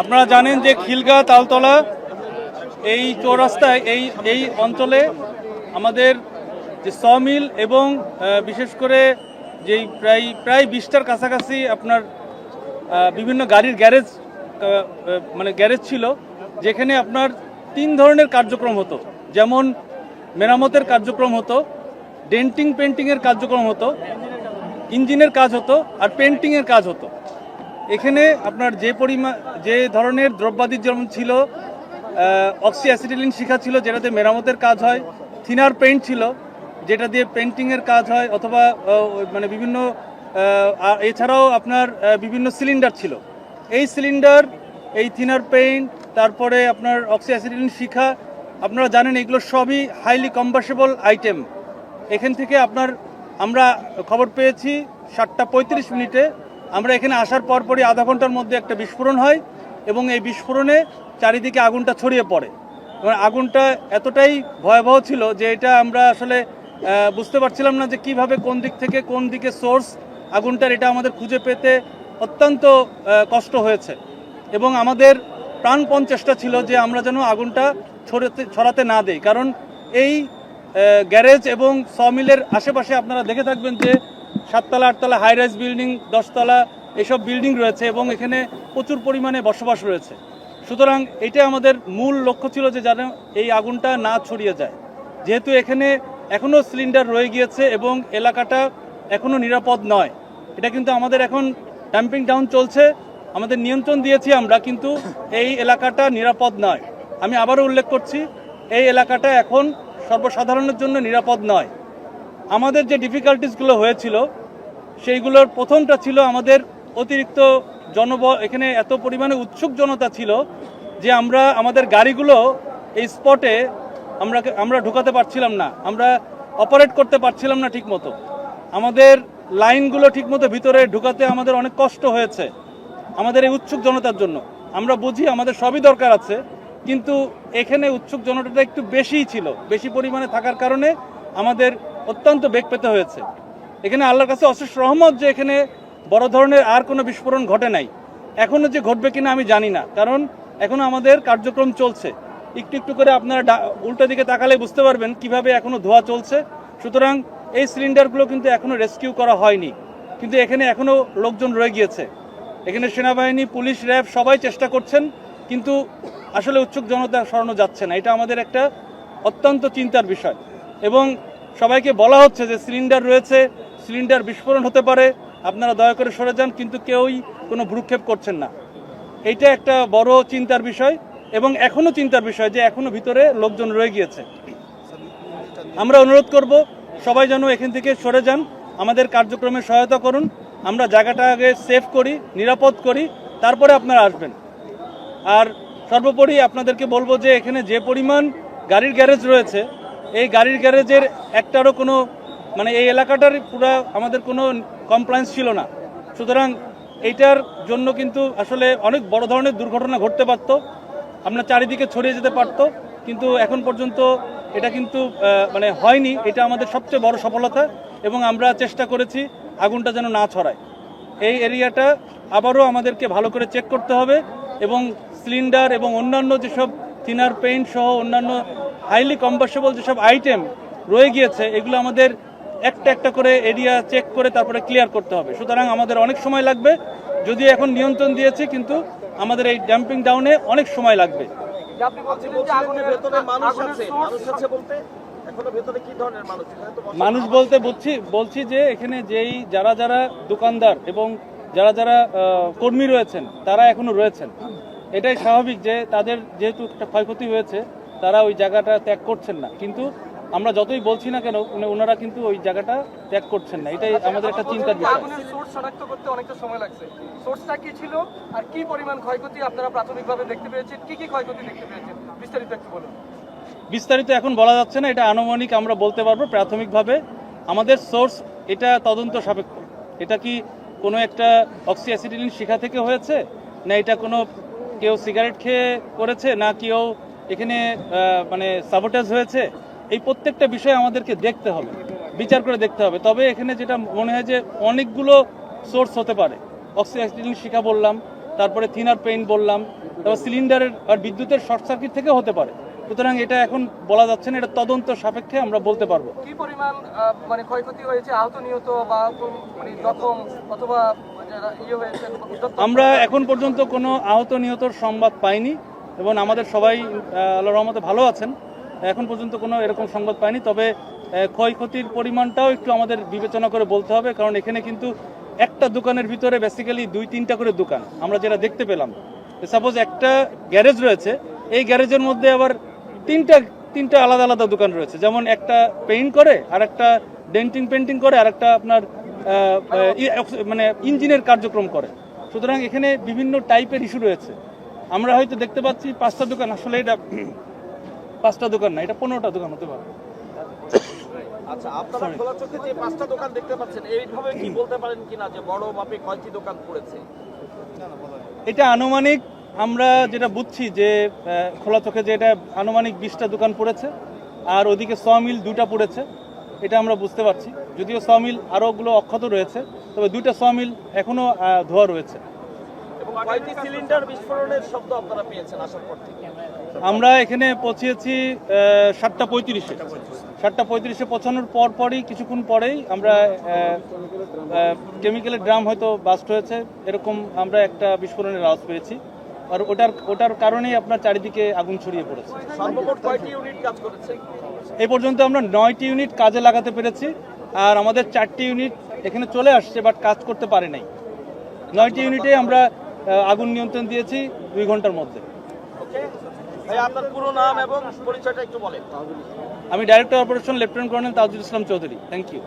আপনারা জানেন যে খিলগা তালতলা এই চৌরাস্তায় এই অঞ্চলে আমাদের যে সমিল এবং বিশেষ করে যেই প্রায় 20টার কাছাকাছি আপনার বিভিন্ন গাড়ির গ্যারেজ গ্যারেজ ছিল, যেখানে আপনার 3 ধরনের কার্যক্রম হতো। যেমন মেরামতের কার্যক্রম হতো, ডেন্টিং পেন্টিংয়ের কার্যক্রম হতো, ইঞ্জিনের কাজ হতো আর পেন্টিংয়ের কাজ হতো। এখানে আপনার যে ধরনের দ্রব্যাদি যেমন ছিল, অক্সি অ্যাসিটিলিন শিখা ছিল যেটাতে মেরামতের কাজ হয়, থিনার পেইন্ট ছিল যেটা দিয়ে পেন্টিংয়ের কাজ হয়, অথবা বিভিন্ন এছাড়াও আপনার বিভিন্ন সিলিন্ডার ছিল। এই সিলিন্ডার, এই থিনার পেইন্ট, তারপরে আপনার অক্সি অ্যাসিটিলিন শিখা, আপনারা জানেন এগুলো সবই হাইলি কম্বাসেবল আইটেম। এখান থেকে আমরা খবর পেয়েছি 7:35 আমরা এখানে আসার পরপরই আধা ঘন্টার মধ্যে একটা বিস্ফোরণ হয় এবং এই বিস্ফোরণে চারিদিকে আগুনটা ছড়িয়ে পড়ে। এবং আগুনটা এতটাই ভয়াবহ ছিল যে এটা আমরা আসলে বুঝতে পারছিলাম না যে কিভাবে কোন দিক থেকে কোন দিকে সোর্স আগুনটার, এটা আমাদের খুঁজে পেতে অত্যন্ত কষ্ট হয়েছে। এবং আমাদের প্রাণপণ চেষ্টা ছিল যে আমরা যেন আগুনটা ছড়াতে না দেই, কারণ এই গ্যারেজ এবং সমিলের আশেপাশে আপনারা দেখে থাকবেন যে 7তলা 8তলা হাই রাইজ বিল্ডিং, 10তলা এসব বিল্ডিং রয়েছে এবং এখানে প্রচুর পরিমাণে বসবাস রয়েছে। সুতরাং এটা আমাদের মূল লক্ষ্য ছিল যে যেন এই আগুনটা না ছড়িয়ে যায়। যেহেতু এখানে এখনও সিলিন্ডার রয়ে গিয়েছে এবং এলাকাটা এখনও নিরাপদ নয়, এটা কিন্তু আমাদের এখন ড্যাম্পিং ডাউন চলছে, আমাদের নিয়ন্ত্রণ দিয়েছি আমরা, কিন্তু এই এলাকাটা নিরাপদ নয়। আমি আবারও উল্লেখ করছি, এই এলাকাটা এখন সর্বসাধারণের জন্য নিরাপদ নয়। আমাদের যে ডিফিকাল্টিসগুলো হয়েছিল সেইগুলোর প্রথমটা ছিল আমাদের অতিরিক্ত জনবল। এখানে এত পরিমাণে উৎসুক জনতা ছিল যে আমাদের গাড়িগুলো এই স্পটে আমরা ঢোকাতে পারছিলাম না, আমরা অপারেট করতে পারছিলাম না ঠিকমতো। আমাদের লাইনগুলো ঠিকমতো ভিতরে ঢোকাতে আমাদের অনেক কষ্ট হয়েছে আমাদের এই উৎসুক জনতার জন্য। আমরা বুঝি আমাদের সবই দরকার আছে, কিন্তু এখানে উৎসুক জনতাটা একটু বেশিই ছিল, বেশি পরিমাণে থাকার কারণে আমাদের অত্যন্ত বেগ পেতে হয়েছে। এখানে আল্লাহর কাছে অশেষ রহমত যে এখানে বড় ধরনের আর কোনো বিস্ফোরণ ঘটে নাই। এখনও যে ঘটবে কিনা আমি জানি না, কারণ এখনও আমাদের কার্যক্রম চলছে। একটু একটু করে আপনারা উল্টো দিকে তাকালে বুঝতে পারবেন কিভাবে এখনও ধোঁয়া চলছে। সুতরাং এই সিলিন্ডারগুলো কিন্তু এখনও রেস্কিউ করা হয়নি, কিন্তু এখানে এখনও লোকজন রয়ে গিয়েছে। এখানে সেনাবাহিনী, পুলিশ, র্যাব সবাই চেষ্টা করছেন, কিন্তু আসলে উৎসুক জনতা সরানো যাচ্ছে না। এটা আমাদের একটা অত্যন্ত চিন্তার বিষয় এবং সবাইকে বলা হচ্ছে যে সিলিন্ডার রয়েছে, সিলিন্ডার বিস্ফোরণ হতে পারে, আপনারা দয়া করে সরে যান, কিন্তু কেউই কোনো ভ্রুক্ষেপ করছেন না। এইটা একটা বড় চিন্তার বিষয় এবং এখনও চিন্তার বিষয় যে এখনও ভিতরে লোকজন রয়ে গিয়েছে। আমরা অনুরোধ করব সবাই যেন এখান থেকে সরে যান, আমাদের কার্যক্রমে সহায়তা করুন, আমরা জায়গাটা আগে সেফ করি, নিরাপদ করি, তারপরে আপনারা আসবেন। আর সর্বোপরি আপনাদেরকে বলবো যে এখানে যে পরিমাণ গাড়ির গ্যারেজ রয়েছে, এই গাড়ির গ্যারেজের একটারও কোনো এই এলাকাটার পুরো আমাদের কোনো কমপ্লায়েন্স ছিল না। সুতরাং এইটার জন্য কিন্তু আসলে অনেক বড় ধরনের দুর্ঘটনা ঘটতে পারত, আপনার চারিদিকে ছড়িয়ে যেতে পারত, কিন্তু এখন পর্যন্ত এটা কিন্তু হয়নি। এটা আমাদের সবচেয়ে বড় সফলতা এবং আমরা চেষ্টা করেছি আগুনটা যেন না ছড়ায়। এই এরিয়াটা আবারও আমাদেরকে ভালো করে চেক করতে হবে এবং সিলিন্ডার এবং অন্যান্য যেসব থিনার পেইন্ট সহ অন্যান্য হাইলি কম্বাসেবল যেসব আইটেম রয়ে গিয়েছে এগুলো আমাদের একটা একটা করে এরিয়া চেক করে তারপরে ক্লিয়ার করতে হবে। সুতরাং আমাদের অনেক সময় লাগবে, যদিও এখন নিয়ন্ত্রণ দিয়েছি, কিন্তু আমাদের এই ড্যাম্পিং ডাউনে অনেক সময় লাগবে। মানুষ বলতে বলছি যে এখানে যারা দোকানদার এবং যারা কর্মী রয়েছেন তারা এখনো রয়েছেন। এটাই স্বাভাবিক যে তাদের যেহেতু একটা ক্ষয়ক্ষতি হয়েছে তারা ওই জায়গাটা ত্যাগ করছেন না, কিন্তু আমরা যতই বলছি না কেন ওনারা কিন্তু ওই জায়গাটা ত্যাগ করছেন না। এটাই আমাদের একটা চিন্তার বিষয়। সোর্স শনাক্ত করতে অনেকটা সময় লাগছে, সোর্সটা কি ছিল আর কি পরিমাণ ক্ষয়ক্ষতি আপনারা প্রাথমিকভাবে দেখতে পেয়েছেন, কি কি ক্ষয়ক্ষতি দেখতে পেয়েছেন বিস্তারিত একটু বলুন। বিস্তারিত এখন বলা যাচ্ছে না, এটা আনুমানিক আমরা বলতে পারবো। প্রাথমিকভাবে আমাদের সোর্স এটা তদন্ত সাপেক্ষ। এটা কি কোনো একটা অক্সি অ্যাসিটিলিন শিখা থেকে হয়েছে, না এটা কোনো কেউ সিগারেট খেয়ে করেছে, না কেউ এখানে সাবোটেজ হয়েছে, এই প্রত্যেকটা বিষয় আমাদেরকে দেখতে হবে, বিচার করে দেখতে হবে। তবে এখানে যেটা মনে হয় যে অনেকগুলো সোর্স হতে পারে। অক্সি অ্যাসিটিলিন শিখা বললাম, তারপরে থিনার পেইন্ট বললাম, তারপর সিলিন্ডারের আর বিদ্যুতের শর্ট সার্কিট থেকেও হতে পারে। সুতরাং এটা এখন বলা যাচ্ছে না, এটা তদন্ত সাপেক্ষে আমরা বলতে পারবো। কি পরিমাণ মানে ক্ষয়ক্ষতি হয়েছে, আহত নিহত বা মানে জখম অথবা যারা ইয়ে হয়েছে? আমরা এখন পর্যন্ত কোনো আহত নিহতর সংবাদ পাইনি এবং আমাদের সবাই আল্লাহর রহমতে ভালো আছেন। এখন পর্যন্ত কোনো এরকম সংবাদ পাইনি। তবে ক্ষয়ক্ষতির পরিমাণটাও একটু আমাদের বিবেচনা করে বলতে হবে, কারণ এখানে কিন্তু একটা দোকানের ভিতরে বেসিক্যালি 2-3টা করে দোকান আমরা যেটা দেখতে পেলাম। সাপোজ একটা গ্যারেজ রয়েছে, এই গ্যারেজের মধ্যে আবার তিনটা আলাদা আলাদা দোকান রয়েছে, যেমন একটা পেইন্ট করে, আর একটা ডেন্টিং পেন্টিং করে, আর একটা আপনার মানে ইঞ্জিনের কার্যক্রম করে। সুতরাং এখানে বিভিন্ন টাইপের ইস্যু রয়েছে। আমরা হয়তো দেখতে পাচ্ছি 5টা দোকান, আসলে এটা 5টা দোকান না, এটা 15টা দোকান হতে পারে। আচ্ছা, আপনারা খোলা চোখে যে 5টা দোকান দেখতে পাচ্ছেন, এইভাবে কি বলতে পারেন কিনা যে বড় মাপে কয়টি দোকান পড়েছে? এটা আনুমানিক আমরা যেটা বুঝছি যে খোলা চোখে যে এটা আনুমানিক 20টা দোকান পড়েছে, আর ওদিকে সমিল 2টা পড়েছে, এটা আমরা বুঝতে পারছি। যদিও সমিল আরোগুলো অক্ষত রয়েছে, তবে 2টা সমিল এখনো ধোয়া রয়েছে। এবং কয়টি সিলিন্ডার বিস্ফোরণের শব্দ আপনারা পেয়েছেন আসার পর থেকে? আমরা এখানে পৌঁছেছি 7:35-এ। 7:35-এ পৌঁছানোর পরই কিছুক্ষণ পরেই আমরা কেমিক্যালের ড্রাম হয়তো বাস্ট হয়েছে এরকম আমরা একটা বিস্ফোরণের আওয়াজ পেয়েছি, আর ওটার কারণেই আপনার চারিদিকে আগুন ছড়িয়ে পড়েছে। সর্বমোট কয়টি ইউনিট কাজ করেছে? এই পর্যন্ত আমরা 9টি ইউনিট কাজে লাগাতে পেরেছি, আর আমাদের 4টি ইউনিট এখানে চলে আসছে বাট কাজ করতে পারে নাই। 9টি ইউনিটে আমরা আগুন নিয়ন্ত্রণ দিয়েছি 2 ঘন্টার মধ্যে। ওকে ভাই, আপনার পুরো নাম এবং পরিচয়টা একটু বলেন। আমি director operation lieutenant colonel Tajul Islam Chowdhury. Thank you.